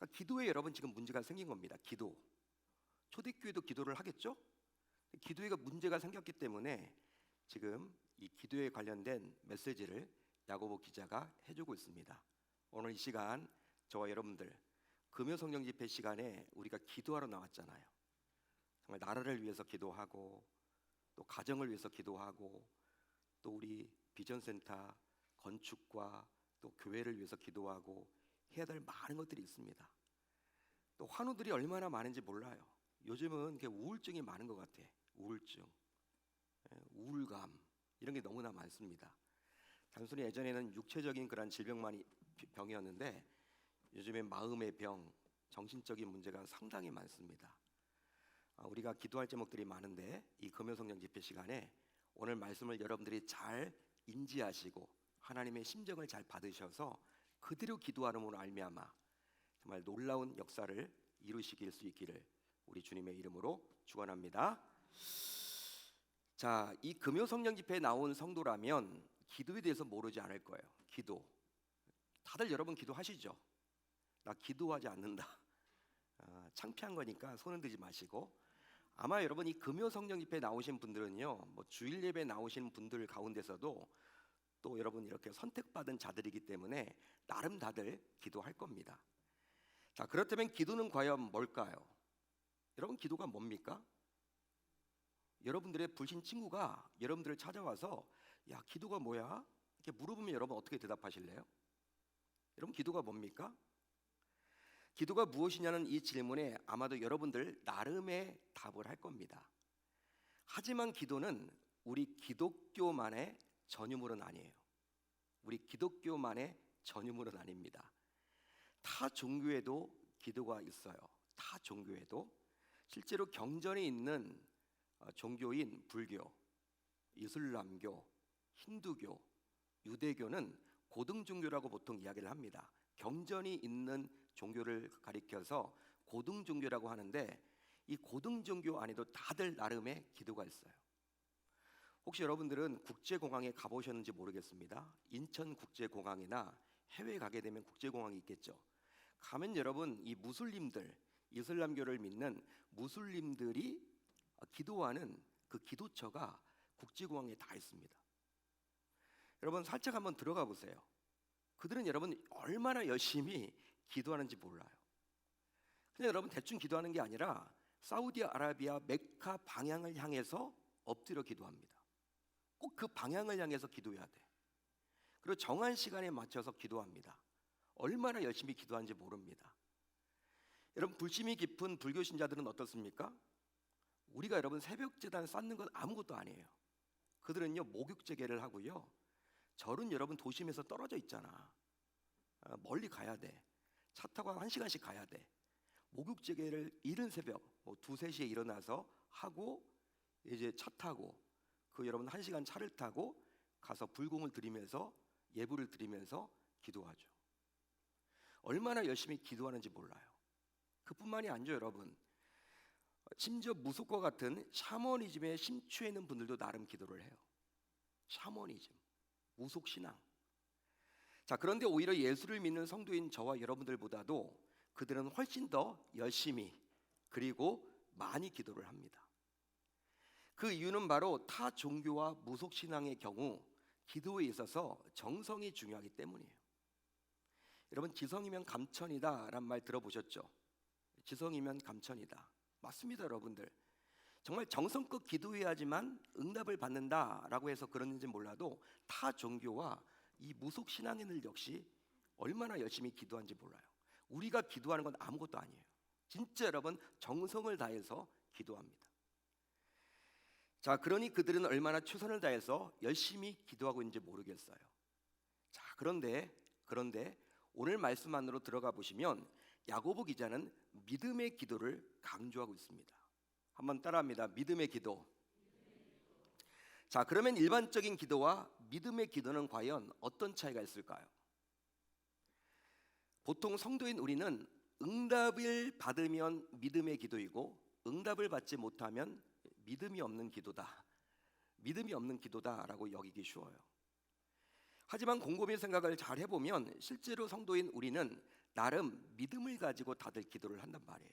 그러니까 기도에 여러분 지금 문제가 생긴 겁니다. 기도. 초대교회도 기도를 하겠죠? 기도회가 문제가 생겼기 때문에 지금 이 기도에 관련된 메시지를 야고보 기자가 해주고 있습니다. 오늘 이 시간 저와 여러분들 금요 성령 집회 시간에 우리가 기도하러 나왔잖아요. 정말 나라를 위해서 기도하고 또 가정을 위해서 기도하고 또 우리 비전센터 건축과 또 교회를 위해서 기도하고 해야 될 많은 것들이 있습니다. 또 환우들이 얼마나 많은지 몰라요. 요즘은 우울증이 많은 것 같아. 우울증, 우울감 이런 게 너무나 많습니다. 단순히 예전에는 육체적인 그런 질병만이 병이었는데 요즘엔 마음의 병, 정신적인 문제가 상당히 많습니다. 우리가 기도할 제목들이 많은데 이 금요성령 집회 시간에 오늘 말씀을 여러분들이 잘 인지하시고 하나님의 심정을 잘 받으셔서 그대로 기도하는으로 말미암아 정말 놀라운 역사를 이루시길 수 있기를 우리 주님의 이름으로 축원합니다. 자, 이 금요성령 집회에 나온 성도라면 기도에 대해서 모르지 않을 거예요. 기도. 다들 여러분 기도하시죠? 나 기도하지 않는다. 창피한 거니까 손 흔들지 마시고 아마 여러분 이 금요성령 집회에 나오신 분들은요, 뭐 주일 예배 나오신 분들 가운데서도 또 여러분 이렇게 선택받은 자들이기 때문에 나름 다들 기도할 겁니다. 자, 그렇다면 기도는 과연 뭘까요? 여러분 기도가 뭡니까? 여러분들의 불신 친구가 여러분들을 찾아와서 야 기도가 뭐야? 이렇게 물어보면 여러분 어떻게 대답하실래요? 여러분 기도가 뭡니까? 기도가 무엇이냐는 이 질문에 아마도 여러분들 나름의 답을 할 겁니다. 하지만 기도는 우리 기독교만의 전유물은 아니에요. 우리 기독교만의 전유물은 아닙니다. 타 종교에도 기도가 있어요. 타 종교에도 실제로 경전에 있는 종교인 불교, 이슬람교, 힌두교, 유대교는 고등 종교라고 보통 이야기를 합니다. 경전이 있는 종교를 가리켜서 고등 종교라고 하는데 이 고등 종교 안에도 다들 나름의 기도가 있어요. 혹시 여러분들은 국제공항에 가보셨는지 모르겠습니다. 인천국제공항이나 해외 가게 되면 국제공항이 있겠죠. 가면 여러분 이 무슬림들, 이슬람교를 믿는 무슬림들이 기도하는 그 기도처가 국제공항에 다 있습니다. 여러분 살짝 한번 들어가 보세요. 그들은 여러분 얼마나 열심히 기도하는지 몰라요. 그냥 여러분 대충 기도하는 게 아니라 사우디아라비아 메카 방향을 향해서 엎드려 기도합니다. 꼭 그 방향을 향해서 기도해야 돼. 그리고 정한 시간에 맞춰서 기도합니다. 얼마나 열심히 기도하는지 모릅니다. 여러분 불심이 깊은 불교 신자들은 어떻습니까? 우리가 여러분 새벽 제단 쌓는 건 아무것도 아니에요. 그들은요 목욕제계를 하고요. 절은 여러분 도심에서 떨어져 있잖아. 멀리 가야 돼. 차 타고 1시간씩 가야 돼. 목욕제계를 이른 새벽 2, 3시에 일어나서 하고 이제 차 타고 그 여러분 1시간 차를 타고 가서 불공을 드리면서 예불을 드리면서 기도하죠. 얼마나 열심히 기도하는지 몰라요. 그뿐만이 아니죠 여러분. 심지어 무속과 같은 샤머니즘에 심취해 있는 분들도 나름 기도를 해요. 샤머니즘, 무속신앙. 자, 그런데 오히려 예수를 믿는 성도인 저와 여러분들보다도 그들은 훨씬 더 열심히 그리고 많이 기도를 합니다. 그 이유는 바로 타 종교와 무속신앙의 경우 기도에 있어서 정성이 중요하기 때문이에요. 여러분 지성이면 감천이다 라는 말 들어보셨죠? 지성이면 감천이다. 맞습니다 여러분들. 정말 정성껏 기도해야지만 응답을 받는다라고 해서 그런지 몰라도 타 종교와 이 무속신앙인들 역시 얼마나 열심히 기도하는지 몰라요. 우리가 기도하는 건 아무것도 아니에요. 진짜 여러분 정성을 다해서 기도합니다. 자, 그러니 그들은 얼마나 최선을 다해서 열심히 기도하고 있는지 모르겠어요. 자, 그런데 오늘 말씀 안으로 들어가 보시면 야고보 기자는 믿음의 기도를 강조하고 있습니다. 한번 따라합니다. 믿음의 기도. 자, 그러면 일반적인 기도와 믿음의 기도는 과연 어떤 차이가 있을까요? 보통 성도인 우리는 응답을 받으면 믿음의 기도이고 응답을 받지 못하면 믿음이 없는 기도다. 믿음이 없는 기도다라고 여기기 쉬워요. 하지만 곰곰이 생각을 잘 해보면 실제로 성도인 우리는 나름 믿음을 가지고 다들 기도를 한단 말이에요.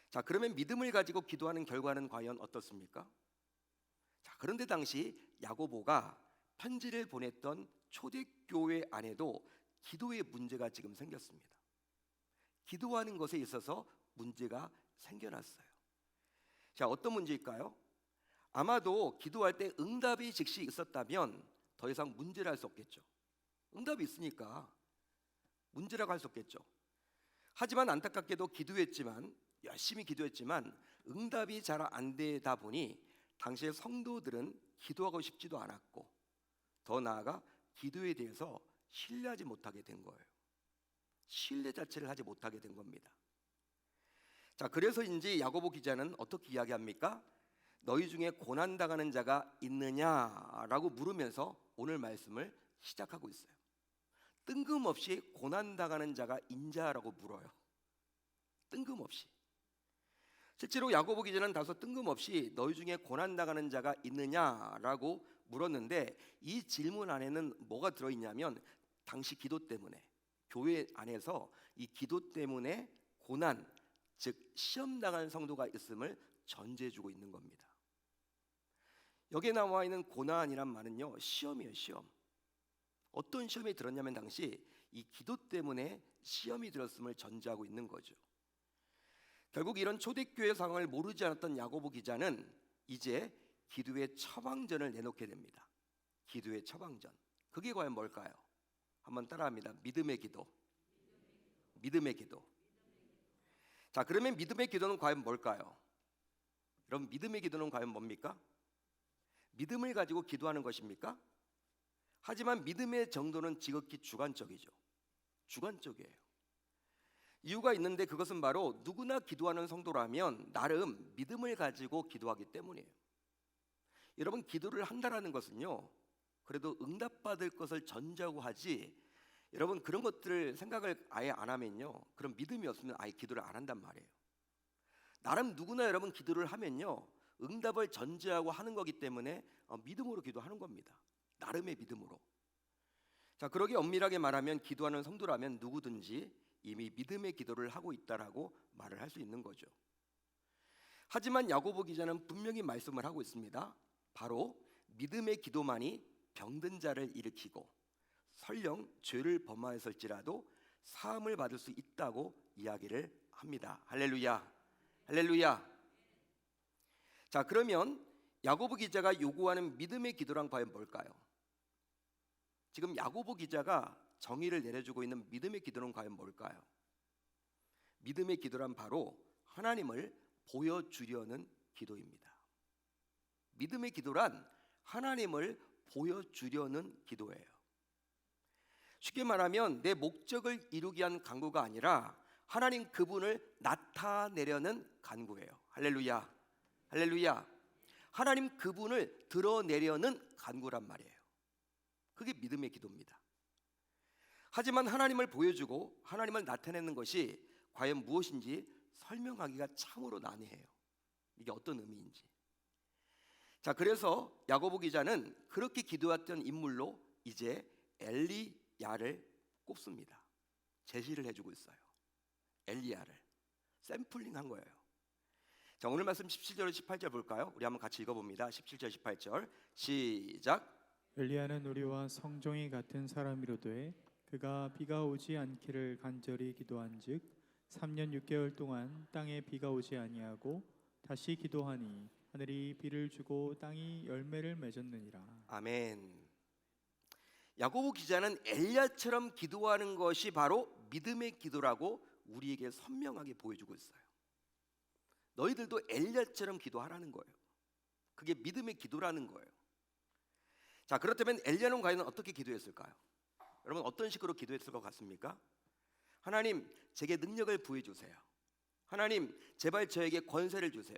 자, 그러면 믿음을 가지고 기도하는 결과는 과연 어떻습니까? 자, 그런데 당시 야고보가 편지를 보냈던 초대교회 안에도 기도의 문제가 지금 생겼습니다. 기도하는 것에 있어서 문제가 생겨났어요. 자, 어떤 문제일까요? 아마도 기도할 때 응답이 즉시 있었다면 더 이상 문제를 할 수 없겠죠. 응답이 있으니까 문제라고 할 수 없겠죠. 하지만 안타깝게도 열심히 기도했지만 응답이 잘 안 되다 보니 당시의 성도들은 기도하고 싶지도 않았고, 더 나아가 기도에 대해서 신뢰하지 못하게 된 거예요. 신뢰 자체를 하지 못하게 된 겁니다. 자, 그래서인지 야고보 기자는 어떻게 이야기합니까? 너희 중에 고난당하는 자가 있느냐라고 물으면서 오늘 말씀을 시작하고 있어요. 뜬금없이 고난당하는 자가 있냐라고 물어요. 뜬금없이. 실제로 야고보 기자는 다소 뜬금없이 너희 중에 고난당하는 자가 있느냐라고 물었는데, 이 질문 안에는 뭐가 들어있냐면 당시 기도 때문에, 교회 안에서 이 기도 때문에 고난, 즉 시험 당한 성도가 있음을 전제해주고 있는 겁니다. 여기에 나와 있는 고난이란 말은요, 시험이에요. 시험. 어떤 시험이 들었냐면 당시 이 기도 때문에 시험이 들었음을 전제하고 있는 거죠. 결국 이런 초대교회 상황을 모르지 않았던 야고보 기자는 이제 기도의 처방전을 내놓게 됩니다. 기도의 처방전. 그게 과연 뭘까요? 한번 따라합니다. 믿음의 기도. 믿음의 기도. 자, 그러면 믿음의 기도는 과연 뭘까요? 여러분, 믿음의 기도는 과연 뭡니까? 믿음을 가지고 기도하는 것입니까? 하지만 믿음의 정도는 지극히 주관적이죠. 주관적이에요. 이유가 있는데 그것은 바로 누구나 기도하는 성도라면 나름 믿음을 가지고 기도하기 때문이에요. 여러분, 기도를 한다라는 것은요, 그래도 응답받을 것을 전제하고 하지, 여러분 그런 것들을 생각을 아예 안 하면요, 그럼 믿음이 없으면 아예 기도를 안 한단 말이에요. 나름 누구나 여러분 기도를 하면요, 응답을 전제하고 하는 거기 때문에 믿음으로 기도하는 겁니다. 나름의 믿음으로. 자, 그러게 엄밀하게 말하면 기도하는 성도라면 누구든지 이미 믿음의 기도를 하고 있다라고 말을 할 수 있는 거죠. 하지만 야고보 기자는 분명히 말씀을 하고 있습니다. 바로 믿음의 기도만이 병든 자를 일으키고 설령 죄를 범하였을지라도 사함을 받을 수 있다고 이야기를 합니다. 할렐루야. 할렐루야. 자, 그러면 야고보 기자가 요구하는 믿음의 기도란 과연 뭘까요? 지금 야고보 기자가 정의를 내려주고 있는 믿음의 기도는 과연 뭘까요? 믿음의 기도란 바로 하나님을 보여주려는 기도입니다. 믿음의 기도란 하나님을 보여주려는 기도예요. 쉽게 말하면 내 목적을 이루기 위한 간구가 아니라 하나님 그분을 나타내려는 간구예요. 할렐루야. 할렐루야. 하나님 그분을 드러내려는 간구란 말이에요. 그게 믿음의 기도입니다. 하지만 하나님을 보여주고 하나님을 나타내는 것이 과연 무엇인지 설명하기가 참으로 난해해요. 이게 어떤 의미인지. 자, 그래서 야고보 기자는 그렇게 기도했던 인물로 이제 엘리야를 꼽습니다. 제시를 해주고 있어요. 엘리야를 샘플링한 거예요. 자, 오늘 말씀 17절 18절 볼까요? 우리 한번 같이 읽어봅니다. 17절 18절 시작. 엘리야는 우리와 성종이 같은 사람이로되 그가 비가 오지 않기를 간절히 기도한즉 3년 6개월 동안 땅에 비가 오지 아니하고 다시 기도하니 하늘이 비를 주고 땅이 열매를 맺었느니라. 아멘. 야고보 기자는 엘리야처럼 기도하는 것이 바로 믿음의 기도라고 우리에게 선명하게 보여주고 있어요. 너희들도 엘리야처럼 기도하라는 거예요. 그게 믿음의 기도라는 거예요. 자, 그렇다면 엘리야는 과연 어떻게 기도했을까요? 여러분, 어떤 식으로 기도했을 것 같습니까? 하나님, 제게 능력을 부여 주세요. 하나님, 제발 저에게 권세를 주세요.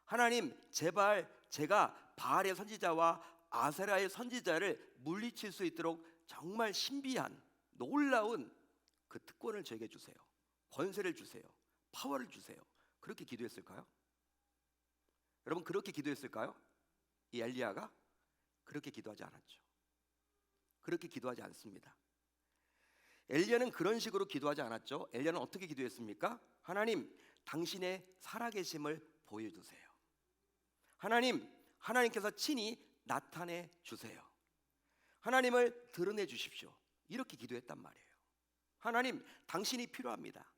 하나님, 제발 제가 바알의 선지자와 아세라의 선지자를 물리칠 수 있도록 정말 신비한 놀라운 그 특권을 저에게 주세요. 권세를 주세요. 파워를 주세요. 그렇게 기도했을까요? 여러분, 그렇게 기도했을까요? 이 엘리야가 그렇게 기도하지 않았죠. 그렇게 기도하지 않습니다. 엘리야는 그런 식으로 기도하지 않았죠. 엘리야는 어떻게 기도했습니까? 하나님, 당신의 살아계심을 보여주세요. 하나님께서 친히 나타내 주세요. 하나님을 드러내 주십시오. 이렇게 기도했단 말이에요. 하나님, 당신이 필요합니다.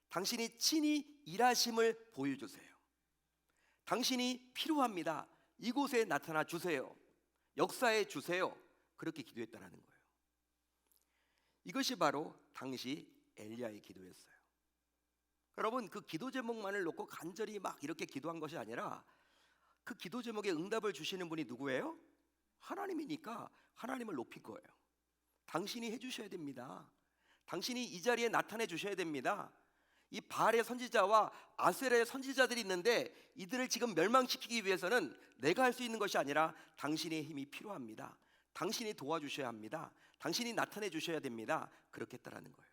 당신이 친히 일하심을 보여주세요. 당신이 필요합니다. 이곳에 나타나 주세요. 역사해 주세요. 그렇게 기도했다는 거예요. 이것이 바로 당시 엘리야의 기도였어요. 여러분, 그 기도 제목만을 놓고 간절히 막 이렇게 기도한 것이 아니라 그 기도 제목에 응답을 주시는 분이 누구예요? 하나님이니까 하나님을 높인 거예요. 당신이 해주셔야 됩니다. 당신이 이 자리에 나타내 주셔야 됩니다. 이 바알의 선지자와 아세라의 선지자들이 있는데 이들을 지금 멸망시키기 위해서는 내가 할 수 있는 것이 아니라 당신의 힘이 필요합니다. 당신이 도와주셔야 합니다. 당신이 나타내 주셔야 됩니다. 그렇게 했다라는 거예요.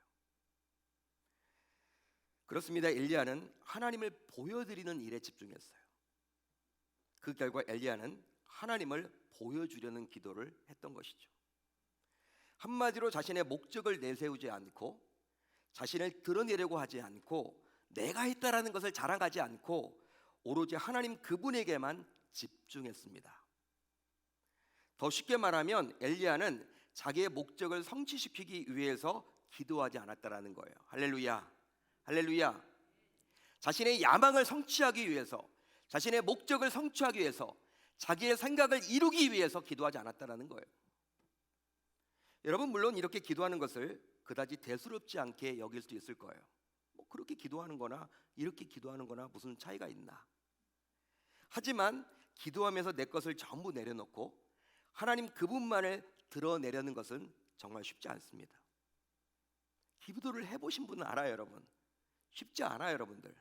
그렇습니다. 엘리야는 하나님을 보여드리는 일에 집중했어요. 그 결과 엘리야는 하나님을 보여주려는 기도를 했던 것이죠. 한마디로 자신의 목적을 내세우지 않고 자신을 드러내려고 하지 않고 내가 했다라는 것을 자랑하지 않고 오로지 하나님 그분에게만 집중했습니다. 더 쉽게 말하면 엘리야는 자기의 목적을 성취시키기 위해서 기도하지 않았다라는 거예요. 할렐루야, 할렐루야. 자신의 야망을 성취하기 위해서, 자신의 목적을 성취하기 위해서, 자기의 생각을 이루기 위해서 기도하지 않았다라는 거예요. 여러분, 물론 이렇게 기도하는 것을 그다지 대수롭지 않게 여길 수도 있을 거예요. 뭐 그렇게 기도하는 거나 이렇게 기도하는 거나 무슨 차이가 있나. 하지만 기도하면서 내 것을 전부 내려놓고 하나님 그분만을 드러내려는 것은 정말 쉽지 않습니다. 기도를 해보신 분은 알아요, 여러분. 쉽지 않아요, 여러분들.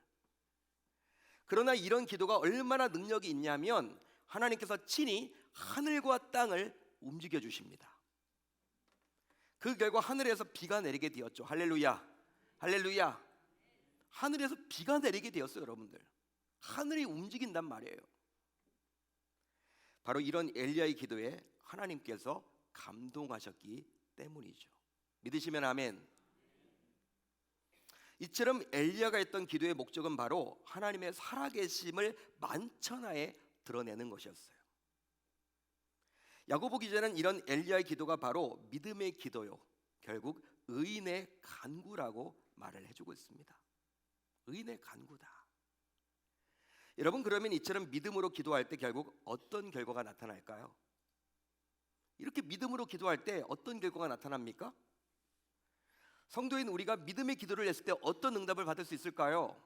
그러나 이런 기도가 얼마나 능력이 있냐면 하나님께서 친히 하늘과 땅을 움직여 주십니다. 그 결과 하늘에서 비가 내리게 되었죠. 할렐루야, 할렐루야. 하늘에서 비가 내리게 되었어요, 여러분들. 하늘이 움직인단 말이에요. 바로 이런 엘리야의 기도에 하나님께서 감동하셨기 때문이죠. 믿으시면 아멘. 이처럼 엘리야가 했던 기도의 목적은 바로 하나님의 살아계심을 만천하에 드러내는 것이었어요. 야고보 기자는 이런 엘리야의 기도가 바로 믿음의 기도요, 결국 의인의 간구라고 말을 해주고 있습니다. 의인의 간구다. 여러분, 그러면 이처럼 믿음으로 기도할 때 결국 어떤 결과가 나타날까요? 이렇게 믿음으로 기도할 때 어떤 결과가 나타납니까? 성도인 우리가 믿음의 기도를 했을 때 어떤 응답을 받을 수 있을까요?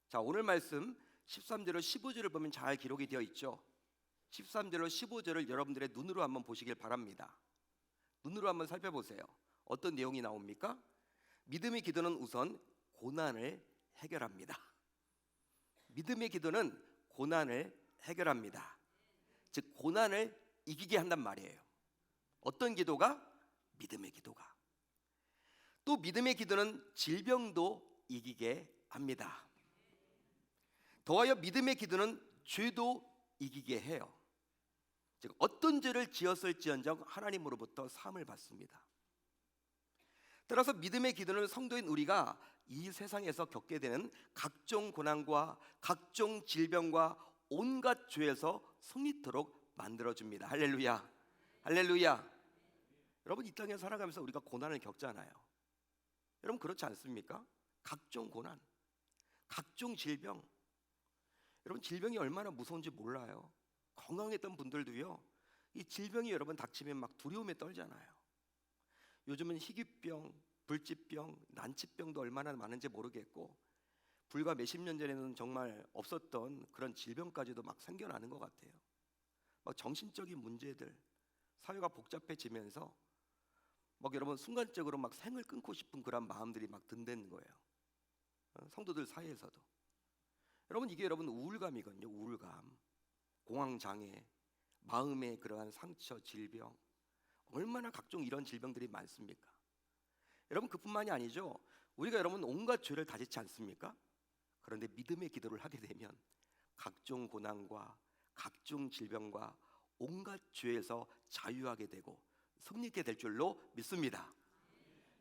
자, 오늘 말씀 13절로 15절을 보면 잘 기록이 되어 있죠. 13절로 15절을 여러분들의 눈으로 한번 보시길 바랍니다. 눈으로 한번 살펴보세요. 어떤 내용이 나옵니까? 믿음의 기도는 우선 고난을 해결합니다. 믿음의 기도는 고난을 해결합니다. 즉 고난을 이기게 한단 말이에요. 어떤 기도가? 믿음의 기도가. 또 믿음의 기도는 질병도 이기게 합니다. 더하여 믿음의 기도는 죄도 이기게 해요. 즉 어떤 죄를 지었을지언정 하나님으로부터 사함을 받습니다. 따라서 믿음의 기도는 성도인 우리가 이 세상에서 겪게 되는 각종 고난과 각종 질병과 온갖 죄에서 승리토록 만들어줍니다. 할렐루야, 할렐루야. 여러분, 이 땅에 살아가면서 우리가 고난을 겪잖아요. 여러분, 그렇지 않습니까? 각종 고난, 각종 질병. 여러분, 질병이 얼마나 무서운지 몰라요. 건강했던 분들도요, 이 질병이 여러분 닥치면 막 두려움에 떨잖아요. 요즘은 희귀병, 불치병, 난치병도 얼마나 많은지 모르겠고, 불과 몇십 년 전에는 정말 없었던 그런 질병까지도 막 생겨나는 것 같아요. 막 정신적인 문제들, 사회가 복잡해지면서 막 여러분 순간적으로 막 생을 끊고 싶은 그런 마음들이 막 든다는 거예요. 성도들 사이에서도. 여러분, 이게 여러분 우울감이거든요. 우울감, 공황장애, 마음의 그러한 상처, 질병, 얼마나 각종 이런 질병들이 많습니까? 여러분, 그뿐만이 아니죠. 우리가 여러분 온갖 죄를 다짓지 않습니까? 그런데 믿음의 기도를 하게 되면 각종 고난과 각종 질병과 온갖 죄에서 자유하게 되고 승리하게 될 줄로 믿습니다.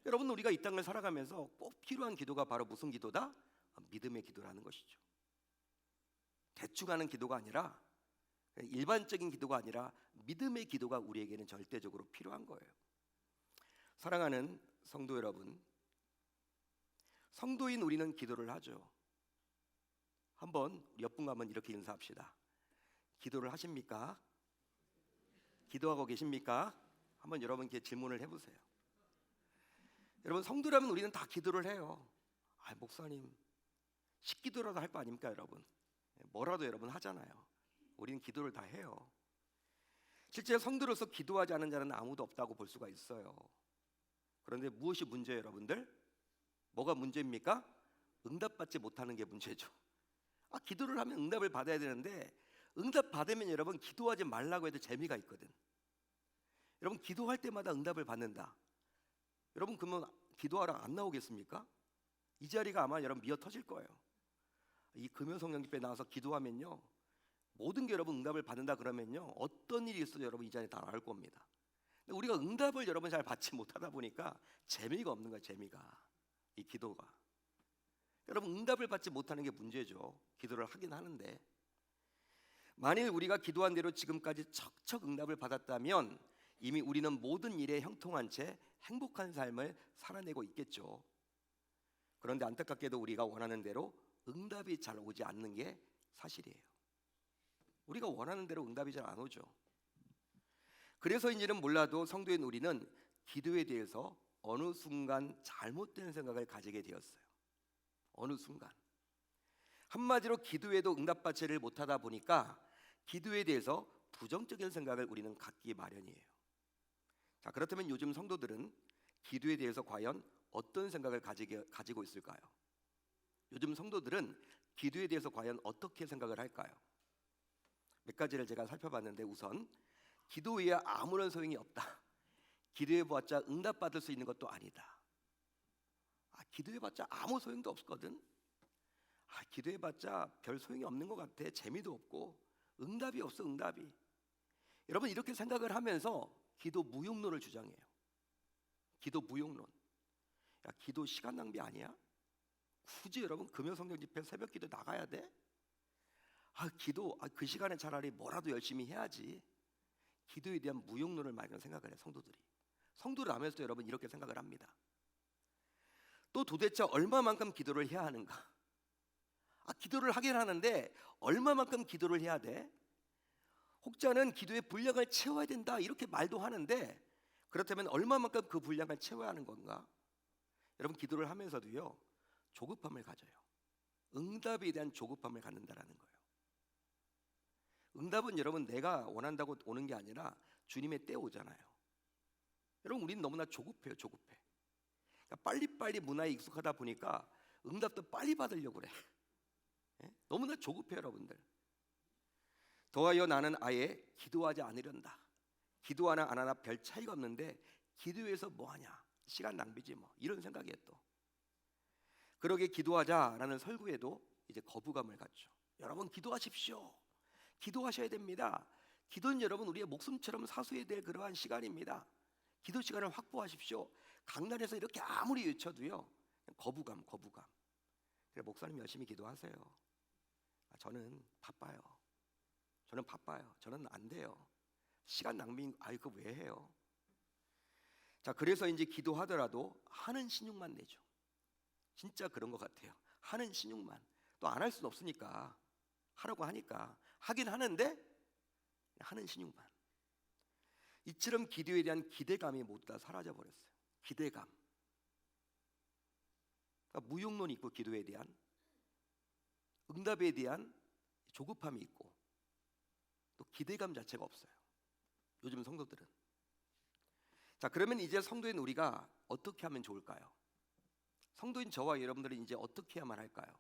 여러분, 우리가 이 땅을 살아가면서 꼭 필요한 기도가 바로 무슨 기도다? 믿음의 기도라는 것이죠. 대충 하는 기도가 아니라, 일반적인 기도가 아니라 믿음의 기도가 우리에게는 절대적으로 필요한 거예요. 사랑하는 성도 여러분, 성도인 우리는 기도를 하죠. 한번 우리 옆분과 한번 이렇게 인사합시다. 기도를 하십니까? 기도하고 계십니까? 한번 여러분께 질문을 해보세요. 여러분, 성도라면 우리는 다 기도를 해요. 목사님, 식기도라도 할 거 아닙니까 여러분? 뭐라도 여러분 하잖아요. 우리는 기도를 다 해요. 실제 성도로서 기도하지 않은 자는 아무도 없다고 볼 수가 있어요. 그런데 무엇이 문제예요 여러분들? 뭐가 문제입니까? 응답받지 못하는 게 문제죠. 기도를 하면 응답을 받아야 되는데, 응답 받으면 여러분 기도하지 말라고 해도 재미가 있거든. 여러분, 기도할 때마다 응답을 받는다. 여러분, 그러면 기도하러 안 나오겠습니까? 이 자리가 아마 여러분 미어 터질 거예요. 이 금요성령 집회에 나와서 기도하면요, 모든 게 여러분 응답을 받는다 그러면요, 어떤 일이 있어도 여러분 이 자리에 다 나올 겁니다. 근데 우리가 응답을 여러분 잘 받지 못하다 보니까 재미가 없는 거예요. 재미가, 이 기도가. 여러분, 응답을 받지 못하는 게 문제죠. 기도를 하긴 하는데, 만일 우리가 기도한 대로 지금까지 척척 응답을 받았다면 이미 우리는 모든 일에 형통한 채 행복한 삶을 살아내고 있겠죠. 그런데 안타깝게도 우리가 원하는 대로 응답이 잘 오지 않는 게 사실이에요. 우리가 원하는 대로 응답이 잘 안 오죠. 그래서인지는 몰라도 성도인 우리는 기도에 대해서 어느 순간 잘못된 생각을 가지게 되었어요. 어느 순간. 한마디로 기도에도 응답받지를 못하다 보니까 기도에 대해서 부정적인 생각을 우리는 갖기 마련이에요. 자, 그렇다면 요즘 성도들은 기도에 대해서 과연 어떤 생각을 가지고 있을까요? 요즘 성도들은 기도에 대해서 과연 어떻게 생각을 할까요? 몇 가지를 제가 살펴봤는데, 우선 기도 외에 아무런 소용이 없다. 기도해봤자 응답받을 수 있는 것도 아니다. 기도해봤자 아무 소용도 없거든. 기도해봤자 별 소용이 없는 것 같아. 재미도 없고 응답이 없어. 응답이. 여러분, 이렇게 생각을 하면서 기도 무용론을 주장해요. 기도 무용론. 기도 시간 낭비 아니야? 굳이 여러분 금요성령 집회 새벽 기도 나가야 돼? 기도 그 시간에 차라리 뭐라도 열심히 해야지. 기도에 대한 무용론을 많이 생각을 해. 성도를 하면서도 여러분 이렇게 생각을 합니다. 또 도대체 얼마만큼 기도를 해야 하는가? 기도를 하긴 하는데 얼마만큼 기도를 해야 돼? 혹자는 기도의 분량을 채워야 된다 이렇게 말도 하는데, 그렇다면 얼마만큼 그 분량을 채워야 하는 건가? 여러분, 기도를 하면서도요, 조급함을 가져요. 응답에 대한 조급함을 갖는다라는 거예요. 응답은 여러분 내가 원한다고 오는 게 아니라 주님의 때 오잖아요. 여러분, 우리는 너무나 조급해요. 조급해. 빨리빨리 문화에 익숙하다 보니까 응답도 빨리 받으려고 그래. 너무나 조급해요 여러분들. 더하여 나는 아예 기도하지 않으련다. 기도하나 안 하나 별 차이가 없는데 기도해서 뭐하냐, 시간 낭비지 뭐, 이런 생각이에요. 또 그러게 기도하자라는 설교에도 이제 거부감을 갖죠. 여러분, 기도하십시오. 기도하셔야 됩니다. 기도는 여러분 우리의 목숨처럼 사수해야 될 그러한 시간입니다. 기도 시간을 확보하십시오. 강단에서 이렇게 아무리 외쳐도요, 거부감. 그래, 목사님 열심히 기도하세요. 저는 바빠요. 저는 안 돼요. 시간 낭비, 그거 왜 해요? 자, 그래서 이제 기도하더라도 하는 신용만 내죠. 진짜 그런 것 같아요. 하는 신용만. 또 안 할 수는 없으니까 하라고 하니까 하긴 하는데 하는 신용만. 이처럼 기도에 대한 기대감이 모두 다 사라져 버렸어요. 기대감. 무용론이 있고, 기도에 대한 응답에 대한 조급함이 있고, 또 기대감 자체가 없어요. 요즘 성도들은. 자, 그러면 이제 성도인 우리가 어떻게 하면 좋을까요? 성도인 저와 여러분들은 이제 어떻게 해야만 할까요?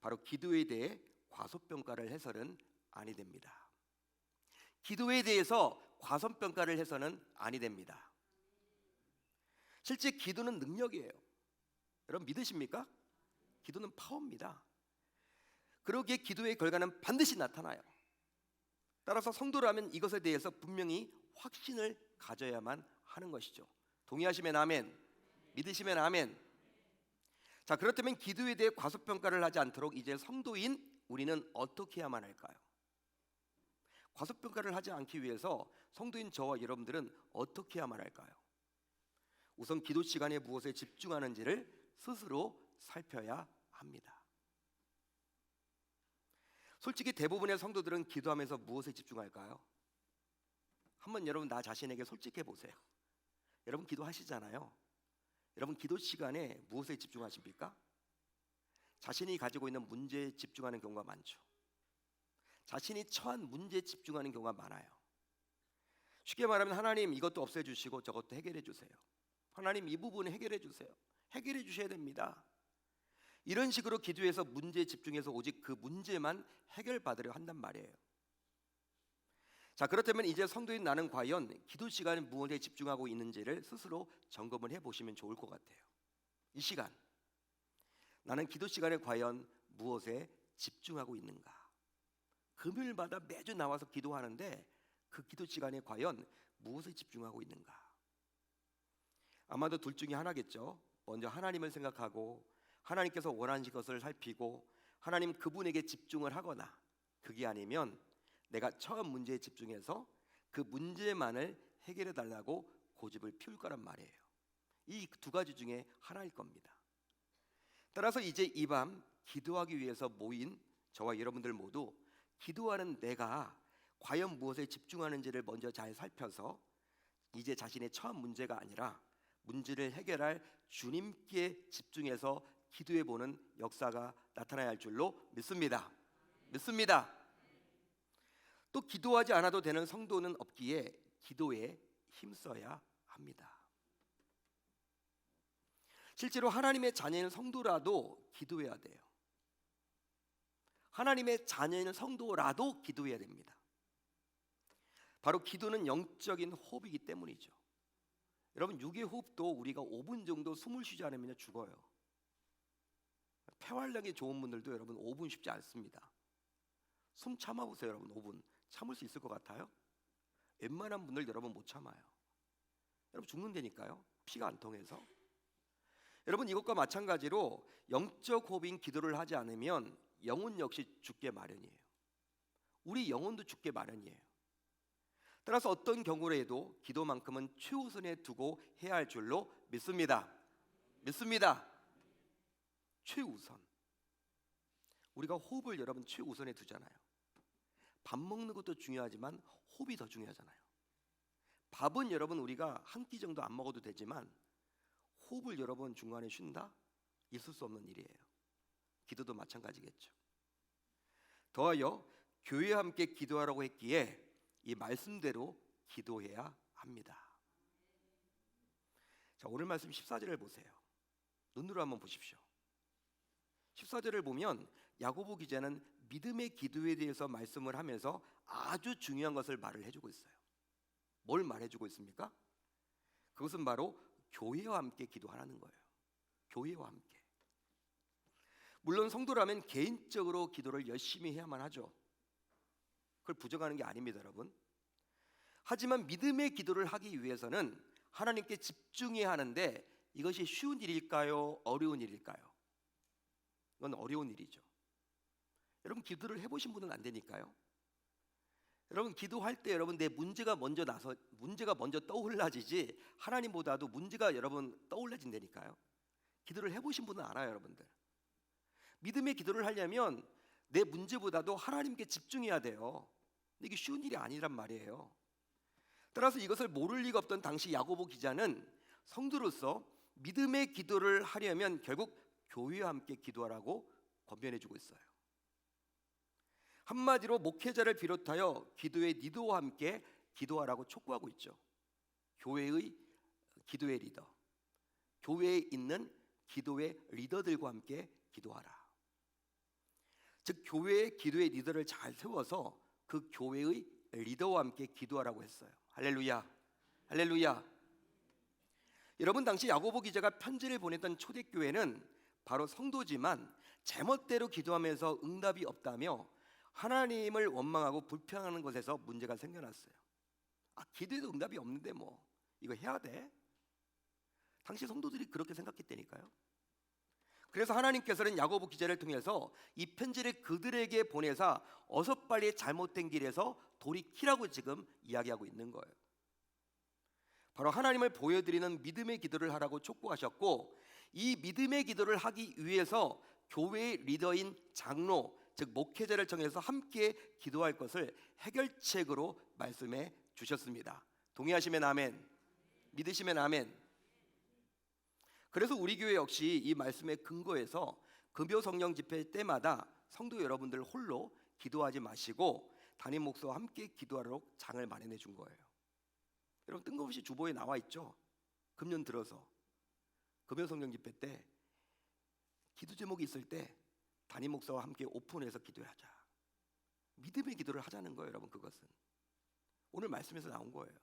바로 기도에 대해 과소평가를 해서는 아니 됩니다. 기도에 대해서 과소평가를 해서는 아니 됩니다. 실제 기도는 능력이에요. 여러분 믿으십니까? 기도는 파워입니다. 그러기에 기도의 결과는 반드시 나타나요. 따라서 성도라면 이것에 대해서 분명히 확신을 가져야만 하는 것이죠. 동의하시면 아멘, 믿으시면 아멘. 자, 그렇다면 기도에 대해 과소평가를 하지 않도록 이제 성도인 우리는 어떻게 해야만 할까요? 과소평가를 하지 않기 위해서 성도인 저와 여러분들은 어떻게 해야만 할까요? 우선 기도 시간에 무엇에 집중하는지를 스스로 살펴야 합니다. 솔직히 대부분의 성도들은 기도하면서 무엇에 집중할까요? 한번 여러분 나 자신에게 솔직해 보세요. 여러분 기도하시잖아요. 여러분 기도 시간에 무엇에 집중하십니까? 자신이 가지고 있는 문제에 집중하는 경우가 많죠. 자신이 처한 문제에 집중하는 경우가 많아요. 쉽게 말하면 하나님 이것도 없애주시고 저것도 해결해 주세요. 하나님 이 부분 해결해 주세요. 해결해 주셔야 됩니다. 이런 식으로 기도해서 문제에 집중해서 오직 그 문제만 해결받으려 한단 말이에요. 자, 그렇다면 이제 성도인 나는 과연 기도 시간에 무엇에 집중하고 있는지를 스스로 점검을 해보시면 좋을 것 같아요. 이 시간 나는 기도 시간에 과연 무엇에 집중하고 있는가? 금요일마다 매주 나와서 기도하는데 그 기도 시간에 과연 무엇에 집중하고 있는가? 아마도 둘 중에 하나겠죠. 먼저 하나님을 생각하고 하나님께서 원하시는 것을 살피고 하나님 그분에게 집중을 하거나, 그게 아니면 내가 처음 문제에 집중해서 그 문제만을 해결해 달라고 고집을 피울 거란 말이에요. 이 두 가지 중에 하나일 겁니다. 따라서 이제 이 밤 기도하기 위해서 모인 저와 여러분들 모두 기도하는 내가 과연 무엇에 집중하는지를 먼저 잘 살펴서 이제 자신의 처한 문제가 아니라 문제를 해결할 주님께 집중해서 기도해 보는 역사가 나타나야 할 줄로 믿습니다. 믿습니다. 또 기도하지 않아도 되는 성도는 없기에 기도에 힘써야 합니다. 실제로 하나님의 자녀인 성도라도 기도해야 돼요. 하나님의 자녀인 성도라도 기도해야 됩니다. 바로 기도는 영적인 호흡이기 때문이죠. 여러분 육의 호흡도 우리가 5분 정도 숨을 쉬지 않으면 죽어요. 폐활량이 좋은 분들도 여러분 5분 쉽지 않습니다. 숨 참아보세요. 여러분 5분 참을 수 있을 것 같아요? 웬만한 분들 여러분 못 참아요. 여러분 죽는다니까요. 피가 안 통해서. 여러분 이것과 마찬가지로 영적 호흡인 기도를 하지 않으면 영혼 역시 죽게 마련이에요. 우리 영혼도 죽게 마련이에요. 따라서 어떤 경우라도 기도만큼은 최우선에 두고 해야 할 줄로 믿습니다. 믿습니다. 최우선. 우리가 호흡을 여러분 최우선에 두잖아요. 밥 먹는 것도 중요하지만 호흡이 더 중요하잖아요. 밥은 여러분 우리가 한 끼 정도 안 먹어도 되지만 호흡을 여러분 중간에 쉰다? 있을 수 없는 일이에요. 기도도 마찬가지겠죠. 더하여 교회와 함께 기도하라고 했기에 이 말씀대로 기도해야 합니다. 자, 오늘 말씀 14절을 보세요. 눈으로 한번 보십시오. 14절을 보면 야고보 기자는 믿음의 기도에 대해서 말씀을 하면서 아주 중요한 것을 말을 해주고 있어요. 뭘 말해주고 있습니까? 그것은 바로 교회와 함께 기도하라는 거예요. 교회와 함께. 물론 성도라면 개인적으로 기도를 열심히 해야만 하죠. 그걸 부정하는 게 아닙니다, 여러분. 하지만 믿음의 기도를 하기 위해서는 하나님께 집중해야 하는데 이것이 쉬운 일일까요? 어려운 일일까요? 이건 어려운 일이죠. 여러분 기도를 해보신 분은 안 되니까요. 여러분 기도할 때 여러분 내 문제가 먼저 떠올라지지 하나님보다도 문제가 여러분 떠올라진다니까요. 기도를 해보신 분은 알아요, 여러분들. 믿음의 기도를 하려면 내 문제보다도 하나님께 집중해야 돼요. 근데 이게 쉬운 일이 아니란 말이에요. 따라서 이것을 모를 리가 없던 당시 야고보 기자는 성도로서 믿음의 기도를 하려면 결국 교회와 함께 기도하라고 권면해주고 있어요. 한마디로 목회자를 비롯하여 기도의 리더와 함께 기도하라고 촉구하고 있죠. 교회의 기도의 리더, 교회에 있는 기도의 리더들과 함께 기도하라. 즉 교회의 기도의 리더를 잘 세워서 그 교회의 리더와 함께 기도하라고 했어요. 할렐루야, 할렐루야. 여러분 당시 야고보 기자가 편지를 보냈던 초대교회는 바로 성도지만 제멋대로 기도하면서 응답이 없다며 하나님을 원망하고 불평하는 것에서 문제가 생겨났어요. 기도해도 응답이 없는데 뭐 이거 해야 돼? 당시 성도들이 그렇게 생각했다니까요. 그래서 하나님께서는 야고보 기자를 통해서 이 편지를 그들에게 보내사 어서 빨리 잘못된 길에서 돌이키라고 지금 이야기하고 있는 거예요. 바로 하나님을 보여드리는 믿음의 기도를 하라고 촉구하셨고, 이 믿음의 기도를 하기 위해서 교회의 리더인 장로, 즉 목회자를 정해서 함께 기도할 것을 해결책으로 말씀해 주셨습니다. 동의하시면 아멘, 믿으시면 아멘. 그래서 우리 교회 역시 이 말씀에 근거해서 금요 성령 집회 때마다 성도 여러분들 홀로 기도하지 마시고 담임 목사와 함께 기도하도록 장을 마련해 준 거예요. 여러분 뜬금없이 주보에 나와 있죠. 금년 들어서 금요 성령 집회 때 기도 제목이 있을 때 담임 목사와 함께 오픈해서 기도하자, 믿음의 기도를 하자는 거예요. 여러분 그것은 오늘 말씀에서 나온 거예요.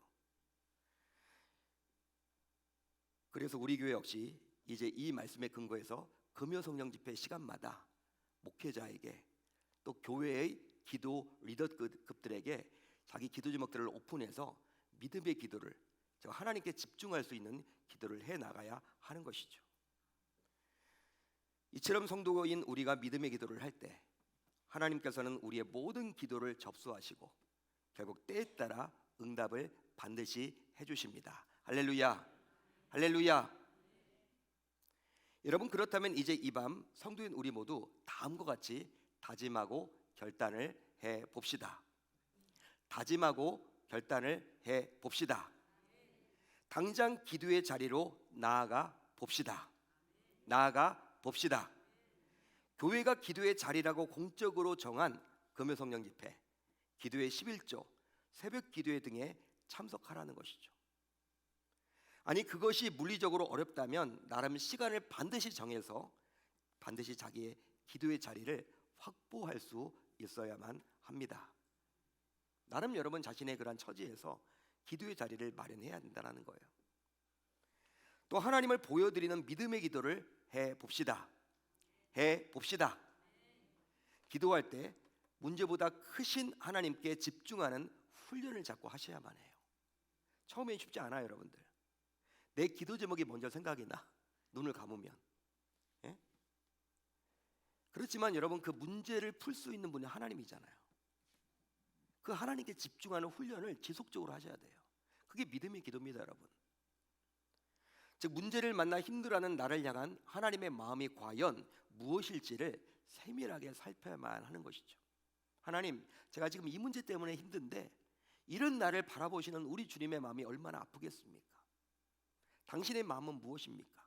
그래서 우리 교회 역시 이제 이 말씀에 근거해서 금요 성령 집회 시간마다 목회자에게 또 교회의 기도 리더급들에게 자기 기도 제목들을 오픈해서 믿음의 기도를, 하나님께 집중할 수 있는 기도를 해 나가야 하는 것이죠. 이처럼 성도인 우리가 믿음의 기도를 할 때 하나님께서는 우리의 모든 기도를 접수하시고 결국 때에 따라 응답을 반드시 해주십니다. 할렐루야, 할렐루야. 여러분 그렇다면 이제 이 밤 성도인 우리 모두 다음과 같이 다짐하고 결단을 해 봅시다. 다짐하고 결단을 해 봅시다. 당장 기도의 자리로 나아가 봅시다. 나아가 봅시다. 교회가 기도의 자리라고 공적으로 정한 금요 성령 집회, 기도의 11조, 새벽 기도회 등에 참석하라는 것이죠. 아니 그것이 물리적으로 어렵다면 나름 시간을 반드시 정해서 반드시 자기의 기도의 자리를 확보할 수 있어야만 합니다. 나름 여러분 자신의 그런 처지에서 기도의 자리를 마련해야 된다는 거예요. 또 하나님을 보여드리는 믿음의 기도를 해 봅시다. 해 봅시다. 기도할 때 문제보다 크신 하나님께 집중하는 훈련을 자꾸 하셔야만 해요. 처음엔 쉽지 않아요, 여러분들. 내 기도 제목이 먼저 생각이 나, 눈을 감으면. 예? 그렇지만 여러분 그 문제를 풀 수 있는 분이 하나님이잖아요. 그 하나님께 집중하는 훈련을 지속적으로 하셔야 돼요. 그게 믿음의 기도입니다, 여러분. 즉 문제를 만나 힘들어하는 나를 향한 하나님의 마음이 과연 무엇일지를 세밀하게 살펴야만 하는 것이죠. 하나님, 제가 지금 이 문제 때문에 힘든데 이런 나를 바라보시는 우리 주님의 마음이 얼마나 아프겠습니까? 당신의 마음은 무엇입니까?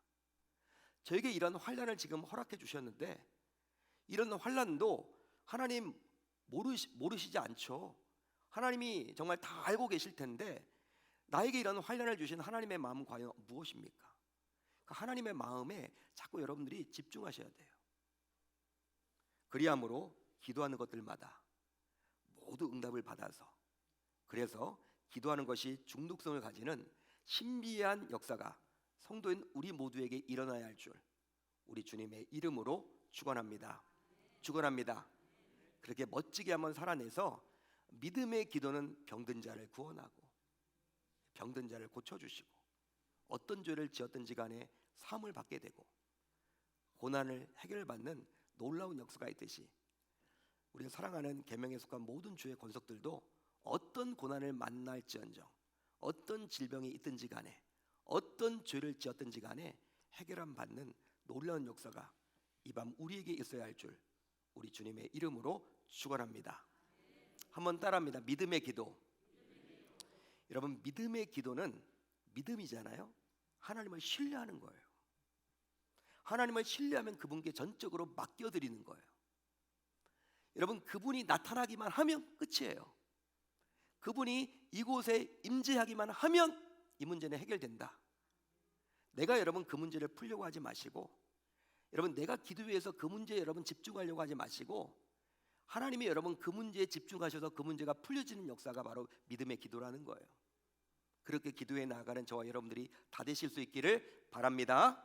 저에게 이런 환난을 지금 허락해 주셨는데 이런 환난도 하나님 모르시지 않죠. 하나님이 정말 다 알고 계실 텐데 나에게 이런 환난을 주신 하나님의 마음은 과연 무엇입니까? 하나님의 마음에 자꾸 여러분들이 집중하셔야 돼요. 그리함으로 기도하는 것들마다 모두 응답을 받아서, 그래서 기도하는 것이 중독성을 가지는 신비한 역사가 성도인 우리 모두에게 일어나야 할 줄 우리 주님의 이름으로 축원합니다. 축원합니다. 그렇게 멋지게 한번 살아내서 믿음의 기도는 병든 자를 구원하고 병든 자를 고쳐주시고 어떤 죄를 지었든지 간에 사함을 받게 되고 고난을 해결받는 놀라운 역사가 있듯이 우리가 사랑하는 계명에 속한 모든 주의 권속들도 어떤 고난을 만날지언정 어떤 질병이 있든지 간에 어떤 죄를 지었든지 간에 해결함 받는 놀라운 역사가 이 밤 우리에게 있어야 할 줄 우리 주님의 이름으로 축원합니다. 한번 따라합니다. 믿음의 기도. 여러분 믿음의 기도는 믿음이잖아요. 하나님을 신뢰하는 거예요. 하나님을 신뢰하면 그분께 전적으로 맡겨드리는 거예요. 여러분 그분이 나타나기만 하면 끝이에요. 그분이 이곳에 임재하기만 하면 이 문제는 해결된다. 내가 여러분 그 문제를 풀려고 하지 마시고, 여러분 내가 기도해서 그 문제에 여러분 집중하려고 하지 마시고, 하나님이 여러분 그 문제에 집중하셔서 그 문제가 풀려지는 역사가 바로 믿음의 기도라는 거예요. 그렇게 기도해 나아가는 저와 여러분들이 다 되실 수 있기를 바랍니다.